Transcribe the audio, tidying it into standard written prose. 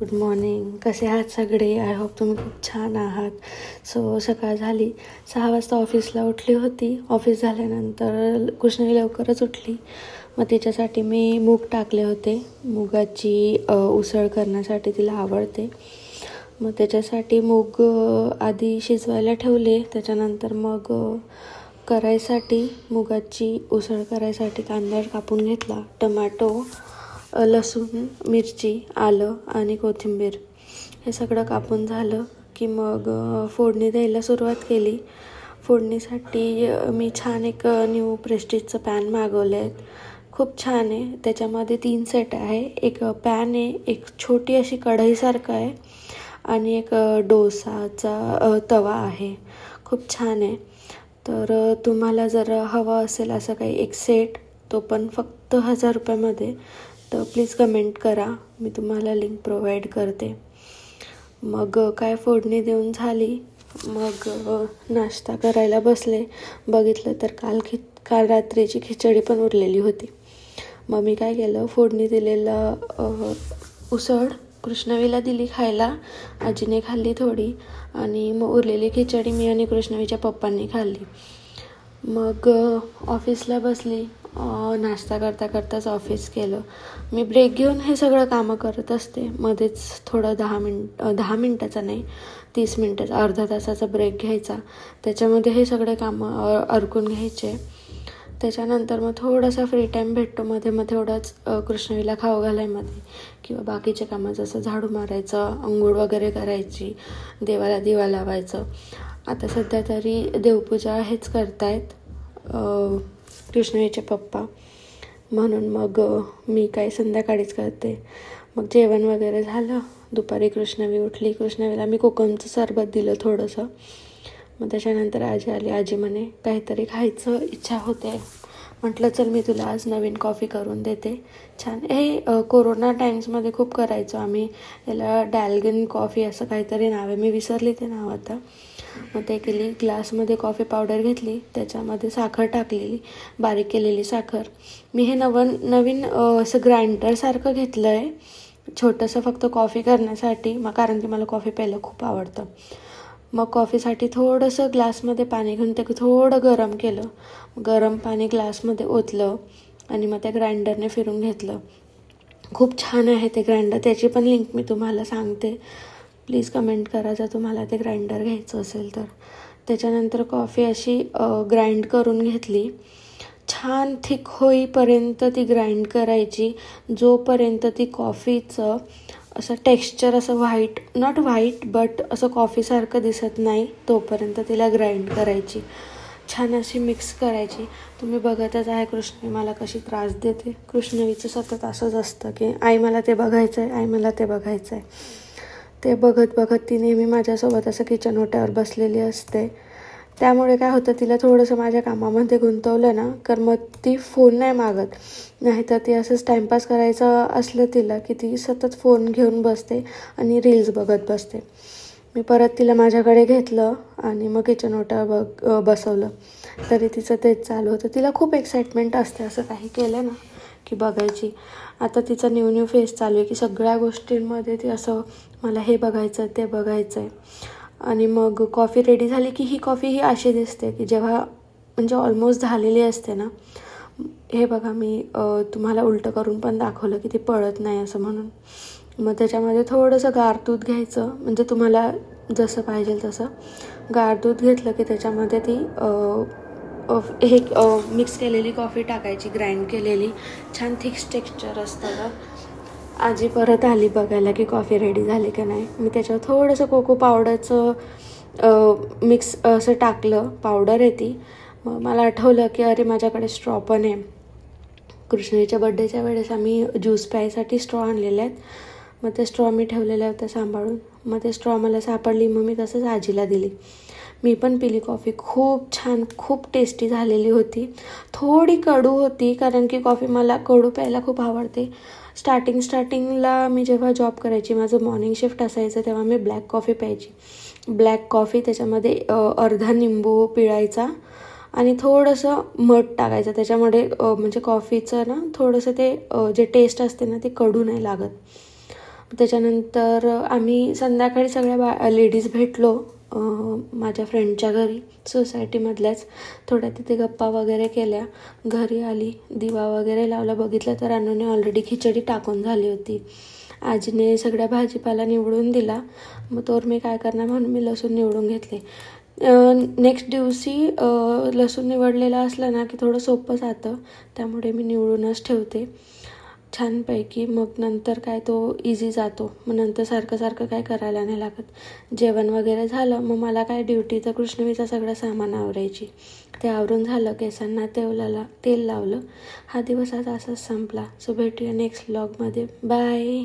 Good morning. कसे आहात सगळे? आय होप तुम्ही खूप छान आहात. सकाळ झाली. 6 वाजता ऑफिसला उठली होती. ऑफिस झाल्यानंतर कृष्णाली लवकरच उठली. मग तिच्यासाठी मी मूग टाकले होते. मुगाची उसळ करण्यासाठी तिला आवडते. मग त्याच्यासाठी मूग आधी शिजवायला ठेवले. त्याच्यानंतर मग करायसाठी मुगाची उसळ करायसाठी कांदा कापून घेतला. टमाटो, लसूण, मिरची, आलं आणि कोथिंबीर हे सगळं कापून झालं की मग फोडणी द्यायला सुरुवात केली. फोडणीसाठी मी छान एक न्यू प्रेस्टिजचं पॅन मागवलं आहे. खूप छान आहे. त्याच्यामध्ये 3 सेट आहे. एक पॅन आहे, एक छोटी अशी कढईसारखं आहे आणि एक डोसाचा तवा आहे. खूप छान आहे. तर तुम्हाला जर हवं असेल असं काही एक सेट, तो पण फक्त 1000 रुपयामध्ये, तर प्लीज कमेंट करा. मी तुम्हाला लिंक प्रोव्हाइड करते. मग काय फोडणी देऊन झाली. मग नाश्ता करायला बसले. बघितलं तर काल रात्रीची खिचडी पण उरलेली होती. मग मी काय केलं, फोडणी दिलेलं उसळ कृष्णवीला दिली खायला. आजीने खाल्ली थोडी आणि मग उरलेली खिचडी मी आणि कृष्णवीच्या पप्पांनी खाल्ली. मग ऑफिसला बसली. नाश्ता करताच ऑफिस केलं. मी ब्रेक घेऊन हे सगळं कामं करत असते. मध्येच थोडं 10 मिनटाचा नाही, 30 मिनटाचा, अर्धा तासाचा ब्रेक घ्यायचा. त्याच्यामध्ये हे सगळे कामं अरकून घ्यायचे. त्याच्यानंतर मग थोडासा फ्री टाईम भेटतो मध्ये तेवढाच कृष्णवीला खाऊ घालायमध्ये किंवा बाकीचे कामं जसं झाडू मारायचं, अंघोळ वगैरे करायची, देवाला दिवा लावायचं. आता सध्या तरी देवपूजा हेच करतायत कृष्णवीचे पप्पा, म्हणून मग मी काय संध्याकाळीच करते. मग जेवण वगैरे झालं. दुपारी कृष्णवी उठली. कृष्णवीला मी कोकमचं सरबत दिलं थोडंसं. मग त्याच्यानंतर आजी आली. आजी म्हणे काहीतरी खायचं इच्छा होते. म्हटलं चल मी तुला आज नवीन कॉफी करून देते. छान हे कोरोना टाईम्समध्ये खूप करायचो आम्ही. याला डॅल्गन कॉफी असं काहीतरी नाव आहे, मी विसरली ते नाव आता. मग ते केली. ग्लासमध्ये कॉफी पावडर घेतली, त्याच्यामध्ये साखर टाकलेली, बारीक केलेली साखर. मी हे नवीन असं ग्राइंडरसारखं घेतलं आहे, छोटंसं, फक्त कॉफी करण्यासाठी. मग कारण की मला कॉफी प्यायला खूप आवडतं. मग कॉफीसाठी थोडंसं ग्लासमध्ये पाणी घेऊन ते थोडं गरम केलं. गरम पाणी ग्लासमध्ये ओतलं आणि मग त्या ग्राइंडरने फिरून घेतलं. खूप छान आहे ते ग्राइंडर. त्याची पण लिंक मी तुम्हाला सांगते. प्लीज कमेंट करा जर तुम्हाला ते ग्राइंडर घ्यायचं असेल तर. त्याच्यानंतर कॉफी अशी ग्राइंड करून घेतली. छान थिक होईपर्यंत ती ग्राइंड करायची. जोपर्यंत ती कॉफीचं असं टेक्स्चर असं नॉट व्हाईट बट असं कॉफीसारखं दिसत नाही, तोपर्यंत तिला ग्राइंड करायची. छान अशी मिक्स करायची. तुम्ही बघतच आहे कृष्णवी मला कशी त्रास देते. कृष्णवीचं सतत असंच असतं की आई मला ते बघायचं आहे, आई मला ते बघायचं आहे. ते बघत ती नेहमी माझ्यासोबत असं किचन ओट्यावर बसलेली असते. त्यामुळे काय होतं, तिला थोडंसं माझ्या कामामध्ये गुंतवलं ना तर मग ती फोन नाही मागत. नाहीतर ती असंच टाईमपास करायचं असलं तिला की ती सतत फोन घेऊन बसते आणि रील्स बघत बसते. मी परत तिला माझ्याकडे घेतलं आणि मग किचन ओट्यावर बसवलं. तरी तिचं तेच चालू होतं. तिला खूप एक्साइटमेंट असते असं काही केलं ना की बघायची. आता तिचा न्यू फेस चालू आहे की सगळ्या गोष्टींमध्ये ती असं मला हे बघायचं ते बघायचं आहे. आणि मग कॉफी रेडी झाली की ही कॉफी ही अशी दिसते की जेव्हा म्हणजे ऑलमोस्ट झालेली असते ना. हे बघा मी तुम्हाला उलटं करून पण दाखवलं की ती पळत नाही असं म्हणून. मग त्याच्यामध्ये थोडंसं गार दूध घ्यायचं, म्हणजे तुम्हाला जसं पाहिजे तसं गार दूध घेतलं की त्याच्यामध्ये ती हे मिक्स केलेली कॉफी टाकायची, ग्राइंड केलेली. छान थिक टेक्स्चर असतं. आजी परत आली बघायला की कॉफी रेडी झाली का नाही. मी त्याच्यावर थोडंसं कोको पावडरचं मिक्स असं टाकलं. पावडर आहे ती. मग मला आठवलं की अरे माझ्याकडे स्ट्रॉ पण आहे. कृष्णवीच्या बड्डेच्या वेळेस आम्ही ज्यूस प्यायसाठी स्ट्रॉ आणलेले आहेत. मग ते स्ट्रॉ मी ठेवलेल्या होत्या सांभाळून. मग ते स्ट्रॉ मला सापडली, मग मी तसंच आजीला दिली. मी पण पिली कॉफी. खूप छान, खूप टेस्टी झालेली होती. थोडी कडू होती कारण की कॉफी मला कडू प्यायला खूप आवडते. स्टार्टिंगला मी जेव्हा जॉब करायची, माझं मॉर्निंग शिफ्ट असायचं, तेव्हा मी ब्लॅक कॉफी प्यायची. ब्लॅक कॉफी, त्याच्यामध्ये अर्धा निंबू पिळायचा आणि थोडंसं मध टाकायचं त्याच्यामध्ये. म्हणजे कॉफीचं ना थोडंसं ते जे टेस्ट असते ना ती कडू नाही लागत. त्याच्यानंतर आम्ही संध्याकाळी सगळ्या लेडीज भेटलो माझ्या फ्रेंडच्या घरी, सोसायटीमधल्याच. थोड्या तिथे गप्पा वगैरे केल्या. घरी आली, दिवा वगैरे लावला. बघितलं तर अनुने ऑलरेडी खिचडी टाकून झाली होती. आजीने सगळ्या भाजीपाला निवडून दिला. मग तोवर मी काय करणार म्हणून मी लसूण निवडून घेतले. नेक्स्ट दिवशी लसूण निवडलेलं असलं ना की थोडं सोपं जातं, त्यामुळे मी निवडूनच ठेवते छानपैकी. मग नंतर काय तो इझी जातो. मग नंतर सारखं सारखं काय करायला नाही लागत. जेवण वगैरे झालं. मग मला काय ड्युटी तर कृष्णवीचं सगळं सामान आवरायची. ते आवरून झालं. केसांना तेल लावलं. हा दिवस आज असाच संपला. सो भेटूया नेक्स्ट व्लॉगमध्ये. बाय.